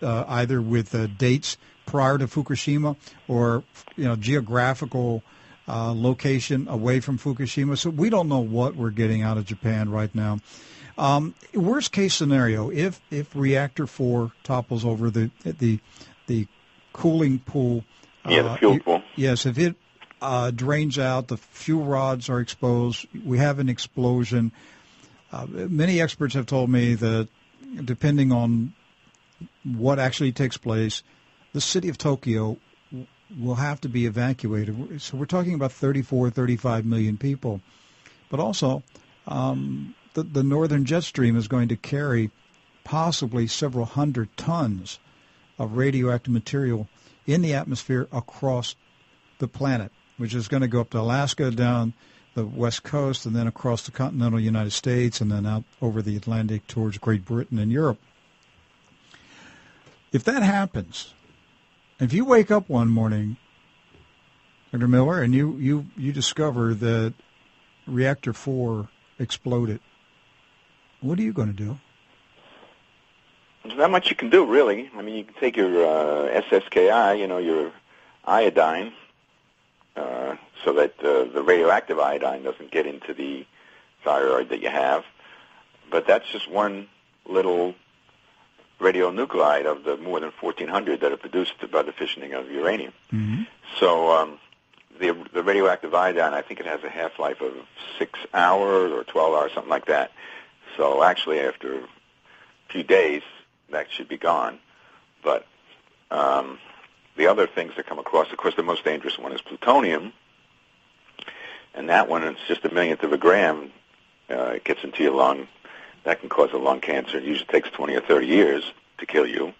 either with dates prior to Fukushima or geographical location away from Fukushima. So we don't know what we're getting out of Japan right now. Worst case scenario, if reactor 4 topples over the cooling pool. The fuel pool. Yes, if it drains out, the fuel rods are exposed, we have an explosion. Many experts have told me that depending on what actually takes place, the city of Tokyo will have to be evacuated. So we're talking about 34, 35 million people. But also, the northern jet stream is going to carry possibly several hundred tons of radioactive material in the atmosphere across the planet, which is going to go up to Alaska, down the west coast, and then across the continental United States, and then out over the Atlantic towards Great Britain and Europe. If that happens, if you wake up one morning, Dr. Miller, and you discover that reactor 4 exploded, what are you going to do? There's not much you can do, really. I mean, you can take your SSKI, your iodine, so that the radioactive iodine doesn't get into the thyroid that you have. But that's just one little radionuclide of the more than 1,400 that are produced by the fissioning of uranium. Mm-hmm. So the radioactive iodine, I think it has a half-life of 6 hours or 12 hours, something like that. So actually, after a few days, that should be gone. But the other things that come across, of course, the most dangerous one is plutonium. And that one, it's just a millionth of a gram. It gets into your lung. That can cause a lung cancer. It usually takes 20 or 30 years to kill you.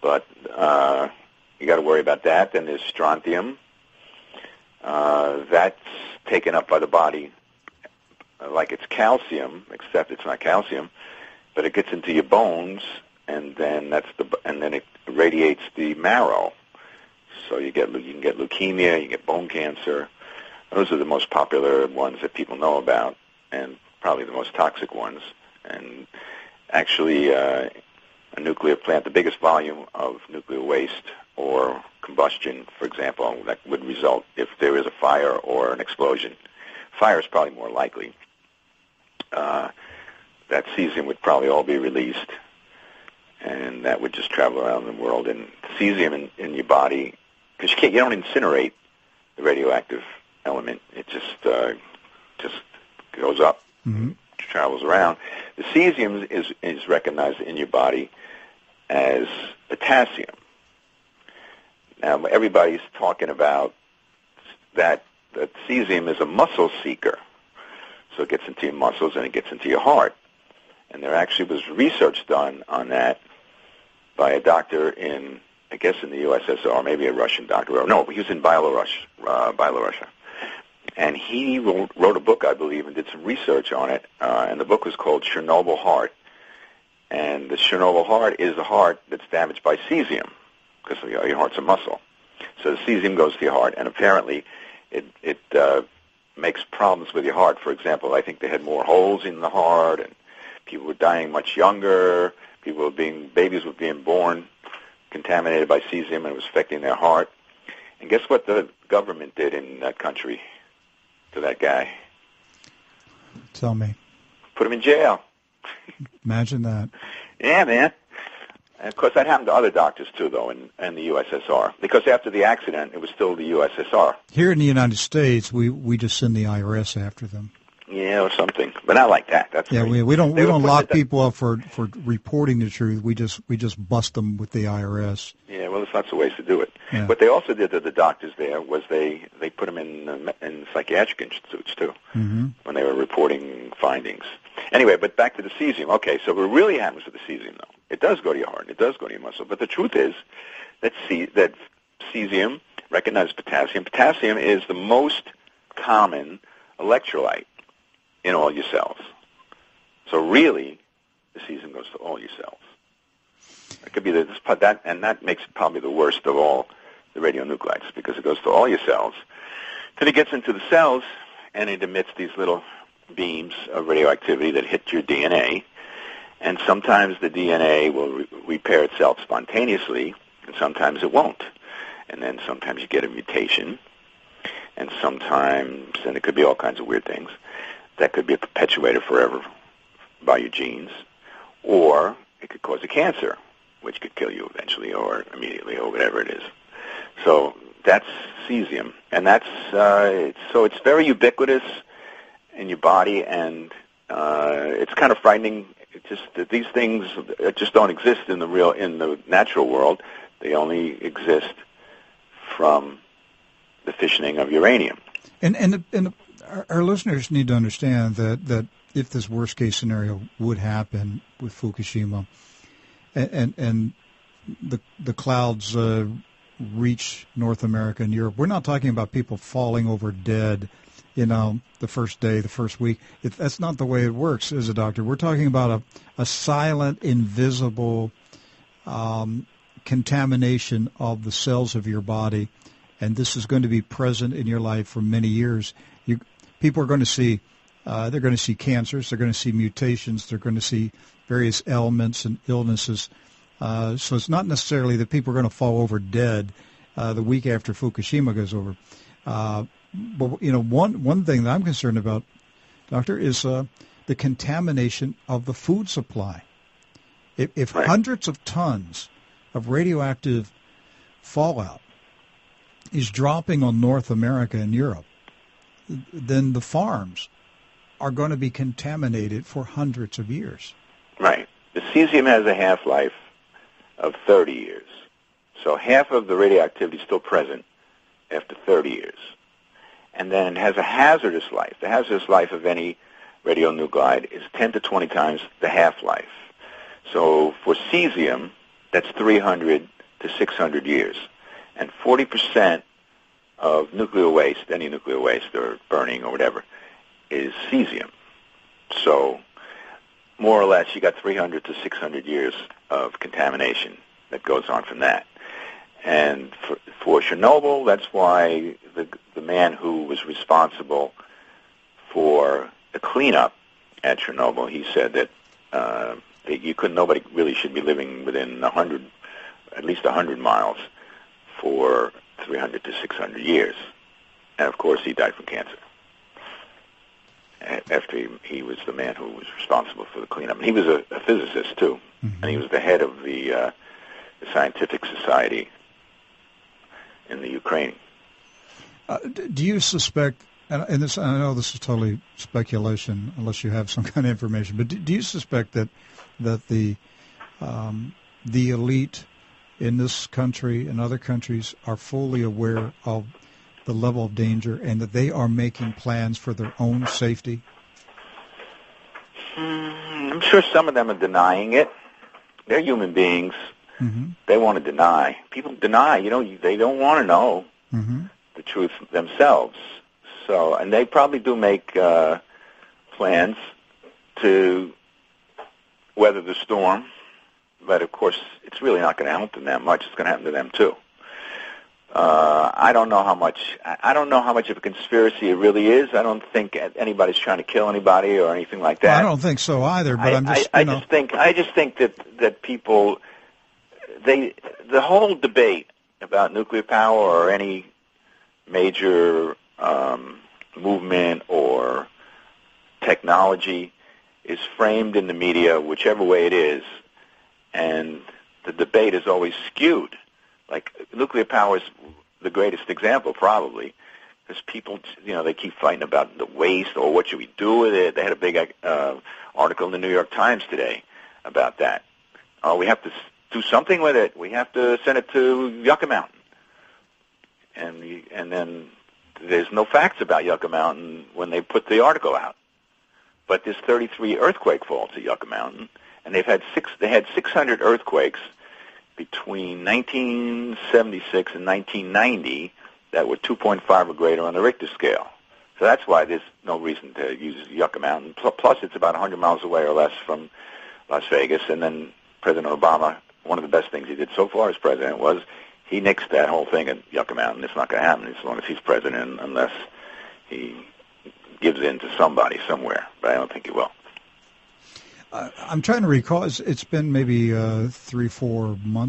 But you got to worry about that. Then there's strontium. That's taken up by the body like it's calcium, except it's not calcium. But it gets into your bones, and then it radiates the marrow. So you can get leukemia, you get bone cancer. Those are the most popular ones that people know about, and probably the most toxic ones. And actually, a nuclear plant, the biggest volume of nuclear waste or combustion, for example, that would result if there is a fire or an explosion. Fire is probably more likely. That cesium would probably all be released, and that would just travel around the world. And cesium in your body, because you don't incinerate the radioactive element. It just goes up, mm-hmm. travels around. The cesium is recognized in your body as potassium. Now, everybody's talking about that cesium is a muscle seeker. So it gets into your muscles and it gets into your heart. And there actually was research done on that by a doctor in the USSR, maybe a Russian doctor. No, he was in Belarus. And he wrote a book, I believe, and did some research on it. And the book was called Chernobyl Heart. And the Chernobyl heart is a heart that's damaged by cesium, because your heart's a muscle. So the cesium goes to your heart, and apparently it makes problems with your heart. For example, I think they had more holes in the heart, and people were dying much younger. Babies were being born contaminated by cesium, and it was affecting their heart. And guess what the government did in that country to that guy? Tell me. Put him in jail. Imagine that. Yeah, man. And of course, that happened to other doctors, too, though, in the USSR. Because after the accident, it was still the USSR. Here in the United States, we just send the IRS after them. Yeah, or something. But not like that. That's we don't lock people up for reporting the truth. We just bust them with the IRS. Yeah, well, there's lots of ways to do it. Yeah. What they also did to the doctors there was they put them in psychiatric institutes, too, mm-hmm. when they were reporting findings. Anyway, but back to the cesium. Okay, so what really happens with the cesium, though, it does go to your heart, it does go to your muscle, but the truth is that cesium recognizes potassium. Potassium is the most common electrolyte in all your cells. So really, the cesium goes to all your cells. It could be that makes it probably the worst of all the radionuclides, because it goes to all your cells. Then it gets into the cells, and it emits these little beams of radioactivity that hit your DNA, And sometimes the DNA will repair itself spontaneously, and sometimes it won't. And then sometimes you get a mutation, and sometimes, and it could be all kinds of weird things, that could be a perpetuator forever by your genes, or it could cause a cancer, which could kill you eventually or immediately or whatever it is. So that's cesium, and that's so it's very ubiquitous in your body, and it's kind of frightening. It's just that these things just don't exist in the natural world. They only exist from the fissioning of uranium. And our listeners need to understand that if this worst case scenario would happen with Fukushima, and the clouds reach North America and Europe, we're not talking about people falling over dead, the first day, the first week. That's not the way it works as a doctor. We're talking about a silent, invisible contamination of the cells of your body, and this is going to be present in your life for many years. People are going to see, they're going to see cancers, they're going to see mutations, they're going to see various ailments and illnesses. So it's not necessarily that people are going to fall over dead the week after Fukushima goes over. But one thing that I'm concerned about, Doctor, is the contamination of the food supply. If right. hundreds of tons of radioactive fallout is dropping on North America and Europe, then the farms are going to be contaminated for hundreds of years. Right. The cesium has a half-life of 30 years. So half of the radioactivity is still present after 30 years. And then it has a hazardous life. The hazardous life of any radionuclide is 10 to 20 times the half-life. So for cesium, that's 300 to 600 years. And 40% of nuclear waste, any nuclear waste or burning or whatever, is cesium. So more or less, you got 300 to 600 years of contamination that goes on from that. And for Chernobyl, that's why the man who was responsible for the cleanup at Chernobyl, he said that nobody really should be living within at least 100 miles for 300 to 600 years. And of course, he died from cancer after he was the man who was responsible for the cleanup. And he was a physicist, too. Mm-hmm. And he was the head of the scientific society in the Ukraine. Do you suspect, and this, I know this is totally speculation unless you have some kind of information, but do you suspect that the elite in this country and other countries are fully aware of the level of danger and that they are making plans for their own safety? I'm sure some of them are denying it. They're human beings. Mm-hmm. They want to deny. People deny. They don't want to know mm-hmm. the truth themselves. So, and they probably do make plans to weather the storm. But of course, it's really not going to happen to them much. It's going to happen to them too. I don't know how much of a conspiracy it really is. I don't think anybody's trying to kill anybody or anything like that. Well, I don't think so either. But I just think that people, the whole debate about nuclear power or any major movement or technology is framed in the media, whichever way it is, and the debate is always skewed. Like nuclear power is the greatest example, probably, because people, they keep fighting about the waste or what should we do with it. They had a big article in the New York Times today about that. We have to do something with it. We have to send it to Yucca Mountain. And then there's no facts about Yucca Mountain when they put the article out. But there's 33 earthquake faults at Yucca Mountain, and they had 600 earthquakes between 1976 and 1990 that were 2.5 or greater on the Richter scale. So that's why there's no reason to use Yucca Mountain. Plus, it's about 100 miles away or less from Las Vegas. And then President Obama, one of the best things he did so far as president was he nixed that whole thing at Yucca Mountain. It's not going to happen as long as he's president unless he gives in to somebody somewhere. But I don't think he will. I'm trying to recall. It's been maybe 3-4 months